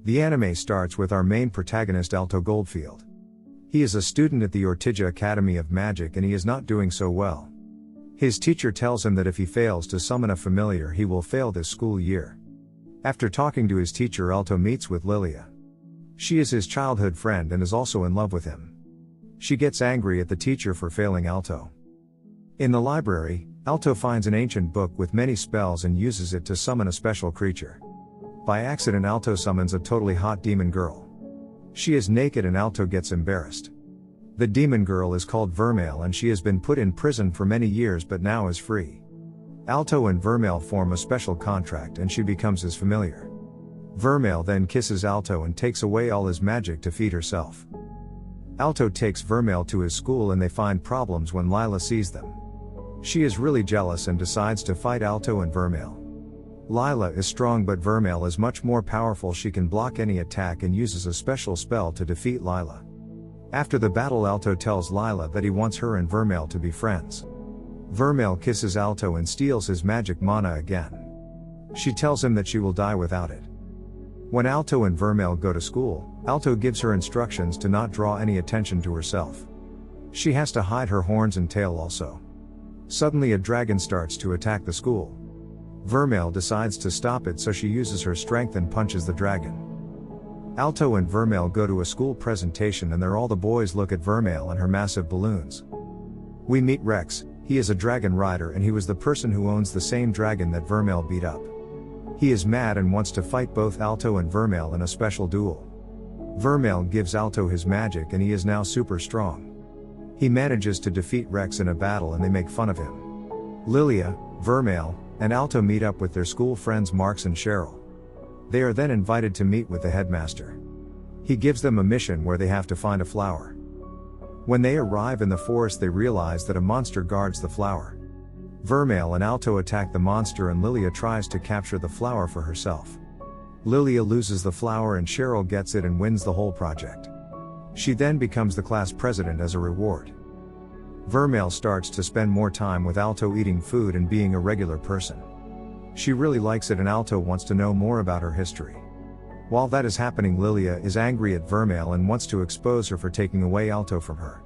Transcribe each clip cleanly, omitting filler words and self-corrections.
The anime starts with our main protagonist Alto Goldfield. He is a student at the Ortija Academy of Magic and he is not doing so well. His teacher tells him that if he fails to summon a familiar he will fail this school year. After talking to his teacher, Alto meets with Lilia. She is his childhood friend and is also in love with him. She gets angry at the teacher for failing Alto. In the library, Alto finds an ancient book with many spells and uses it to summon a special creature. By accident, Alto summons a totally hot demon girl. She is naked and Alto gets embarrassed. The demon girl is called Vermeil and she has been put in prison for many years but now is free. Alto and Vermeil form a special contract and she becomes his familiar. Vermeil then kisses Alto and takes away all his magic to feed herself. Alto takes Vermeil to his school and they find problems when Lila sees them. She is really jealous and decides to fight Alto and Vermeil. Lila is strong but Vermeil is much more powerful. She can block any attack and uses a special spell to defeat Lila. After the battle, Alto tells Lila that he wants her and Vermeil to be friends. Vermeil kisses Alto and steals his magic mana again. She tells him that she will die without it. When Alto and Vermeil go to school, Alto gives her instructions to not draw any attention to herself. She has to hide her horns and tail also. Suddenly a dragon starts to attack the school. Vermeil decides to stop it, so she uses her strength and punches the dragon. Alto and Vermeil go to a school presentation and there all the boys look at Vermeil and her massive balloons. We meet Rex. He is a dragon rider and he was the person who owns the same dragon that Vermeil beat up. He is mad and wants to fight both Alto and Vermeil in a special duel. Vermeil gives Alto his magic and he is now super strong. He manages to defeat Rex in a battle and they make fun of him. Lilia, Vermeil, and Alto meet up with their school friends Marx and Cheryl. They are then invited to meet with the headmaster. He gives them a mission where they have to find a flower. When they arrive in the forest they realize that a monster guards the flower. Vermeil and Alto attack the monster and Lilia tries to capture the flower for herself. Lilia loses the flower and Cheryl gets it and wins the whole project. She then becomes the class president as a reward. Vermeil starts to spend more time with Alto eating food and being a regular person. She really likes it and Alto wants to know more about her history. While that is happening, Lilia is angry at Vermeil and wants to expose her for taking away Alto from her.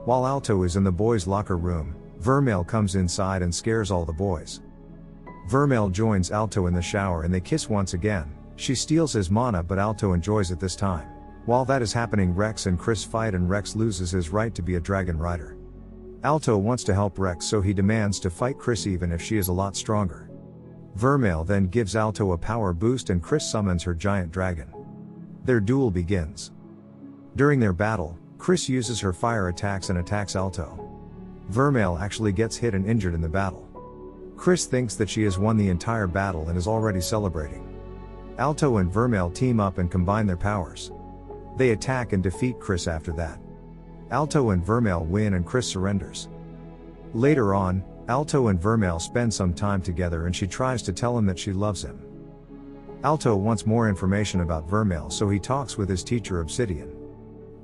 While Alto is in the boys' locker room, Vermeil comes inside and scares all the boys. Vermeil joins Alto in the shower and they kiss once again. She steals his mana but Alto enjoys it this time. While that is happening, Rex and Chris fight and Rex loses his right to be a dragon rider. Alto wants to help Rex so he demands to fight Chris even if she is a lot stronger. Vermeil then gives Alto a power boost and Chris summons her giant dragon. Their duel begins. During their battle, Chris uses her fire attacks and attacks Alto. Vermeil actually gets hit and injured in the battle. Chris thinks that she has won the entire battle and is already celebrating. Alto and Vermeil team up and combine their powers. They attack and defeat Chris after that. Alto and Vermeil win and Chris surrenders. Later on, Alto and Vermeil spend some time together and she tries to tell him that she loves him. Alto wants more information about Vermeil so he talks with his teacher Obsidian.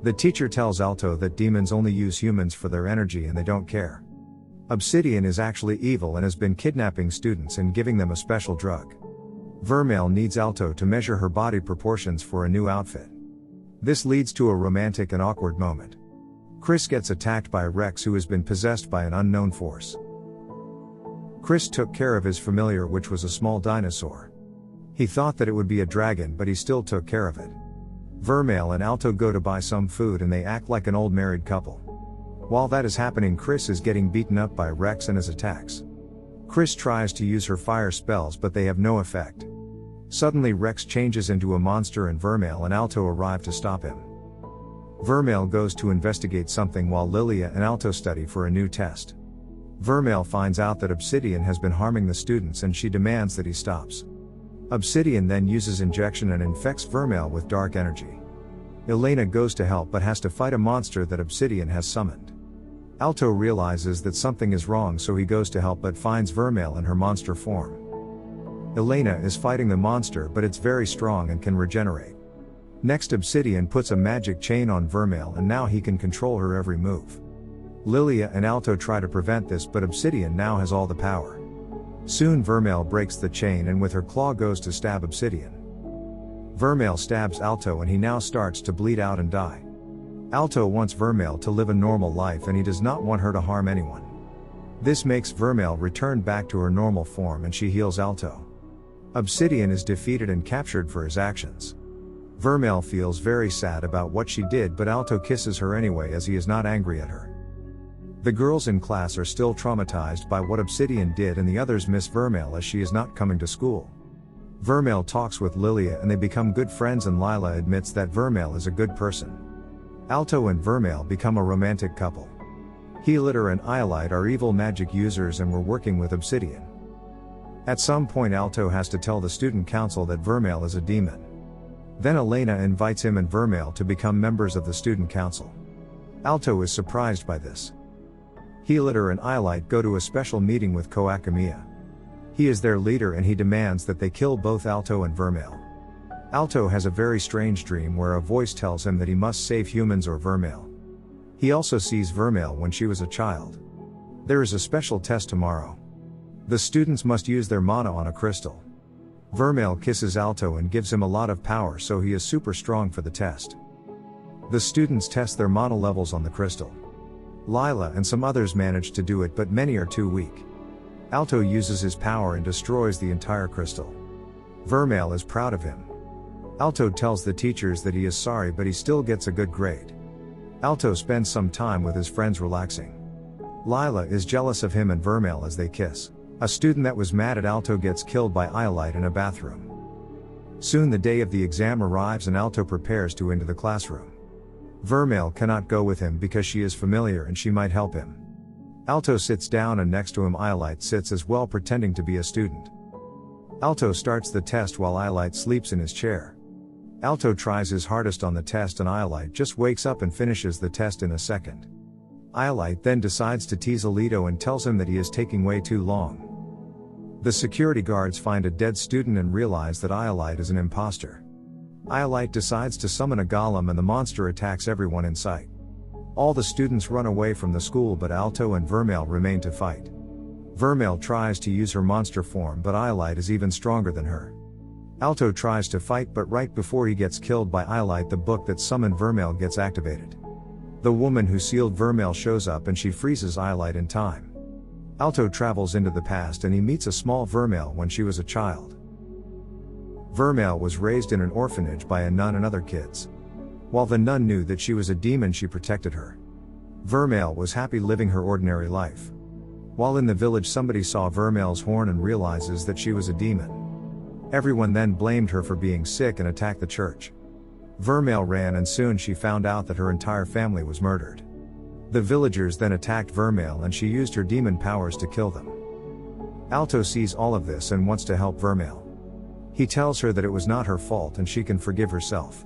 The teacher tells Alto that demons only use humans for their energy and they don't care. Obsidian is actually evil and has been kidnapping students and giving them a special drug. Vermeil needs Alto to measure her body proportions for a new outfit. This leads to a romantic and awkward moment. Chris gets attacked by Rex who has been possessed by an unknown force. Chris took care of his familiar, which was a small dinosaur. He thought that it would be a dragon but he still took care of it. Vermeil and Alto go to buy some food and they act like an old married couple. While that is happening, Chris is getting beaten up by Rex and his attacks. Chris tries to use her fire spells but they have no effect. Suddenly Rex changes into a monster and Vermeil and Alto arrive to stop him. Vermeil goes to investigate something while Lilia and Alto study for a new test. Vermeil finds out that Obsidian has been harming the students and she demands that he stops. Obsidian then uses injection and infects Vermeil with dark energy. Elena goes to help but has to fight a monster that Obsidian has summoned. Alto realizes that something is wrong so he goes to help but finds Vermeil in her monster form. Elena is fighting the monster but it's very strong and can regenerate. Next, Obsidian puts a magic chain on Vermeil and now he can control her every move. Lilia and Alto try to prevent this but Obsidian now has all the power. Soon Vermeil breaks the chain and with her claw goes to stab Obsidian. Vermeil stabs Alto and he now starts to bleed out and die. Alto wants Vermeil to live a normal life and he does not want her to harm anyone. This makes Vermeil return back to her normal form and she heals Alto. Obsidian is defeated and captured for his actions. Vermeil feels very sad about what she did, but Alto kisses her anyway as he is not angry at her. The girls in class are still traumatized by what Obsidian did and the others miss Vermeil as she is not coming to school. Vermeil talks with Lilia and they become good friends and Lila admits that Vermeil is a good person. Alto and Vermeil become a romantic couple. Heliter and Iolite are evil magic users and were working with Obsidian. At some point Alto has to tell the student council that Vermeil is a demon. Then Elena invites him and Vermeil to become members of the student council. Alto is surprised by this. Heliter and Iolite go to a special meeting with Koakamiya. He is their leader and he demands that they kill both Alto and Vermeil. Alto has a very strange dream where a voice tells him that he must save humans or Vermeil. He also sees Vermeil when she was a child. There is a special test tomorrow. The students must use their mana on a crystal. Vermeil kisses Alto and gives him a lot of power, so he is super strong for the test. The students test their mana levels on the crystal. Lila and some others manage to do it, but many are too weak. Alto uses his power and destroys the entire crystal. Vermeil is proud of him. Alto tells the teachers that he is sorry, but he still gets a good grade. Alto spends some time with his friends relaxing. Lila is jealous of him and Vermeil as they kiss. A student that was mad at Alto gets killed by Iolite in a bathroom. Soon the day of the exam arrives and Alto prepares to enter the classroom. Vermeil cannot go with him because she is familiar and she might help him. Alto sits down and next to him Iolite sits as well, pretending to be a student. Alto starts the test while Iolite sleeps in his chair. Alto tries his hardest on the test and Iolite just wakes up and finishes the test in a second. Iolite then decides to tease Alito and tells him that he is taking way too long. The security guards find a dead student and realize that Iolite is an imposter. Iolite decides to summon a golem and the monster attacks everyone in sight. All the students run away from the school, but Alto and Vermeil remain to fight. Vermeil tries to use her monster form, but Iolite is even stronger than her. Alto tries to fight, but right before he gets killed by Iolite, the book that summoned Vermeil gets activated. The woman who sealed Vermeil shows up and she freezes Iolite in time. Alto travels into the past and he meets a small Vermeil when she was a child. Vermeil was raised in an orphanage by a nun and other kids. While the nun knew that she was a demon, she protected her. Vermeil was happy living her ordinary life. While in the village, somebody saw Vermeil's horn and realizes that she was a demon. Everyone then blamed her for being sick and attacked the church. Vermeil ran and soon she found out that her entire family was murdered. The villagers then attacked Vermeil and she used her demon powers to kill them. Alto sees all of this and wants to help Vermeil. He tells her that it was not her fault and she can forgive herself.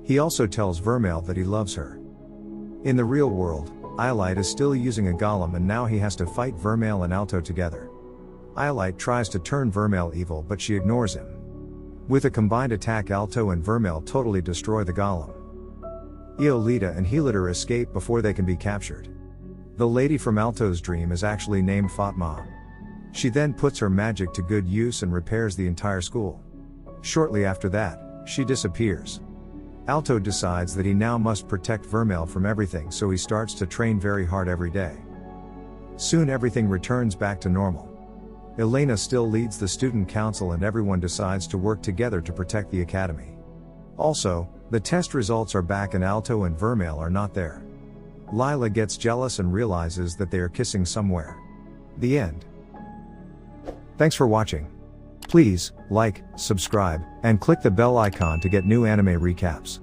He also tells Vermeil that he loves her. In the real world, Iolite is still using a golem and now he has to fight Vermeil and Alto together. Iolite tries to turn Vermeil evil, but she ignores him. With a combined attack, Alto and Vermeil totally destroy the golem. Iolita and Heliter escape before they can be captured. The lady from Alto's dream is actually named Fatma. She then puts her magic to good use and repairs the entire school. Shortly after that, she disappears. Alto decides that he now must protect Vermeil from everything, so he starts to train very hard every day. Soon everything returns back to normal. Elena still leads the student council and everyone decides to work together to protect the academy. Also, the test results are back and Alto and Vermeil are not there. Lila gets jealous and realizes that they are kissing somewhere. The end. Thanks for watching. Please, like, subscribe, and click the bell icon to get new anime recaps.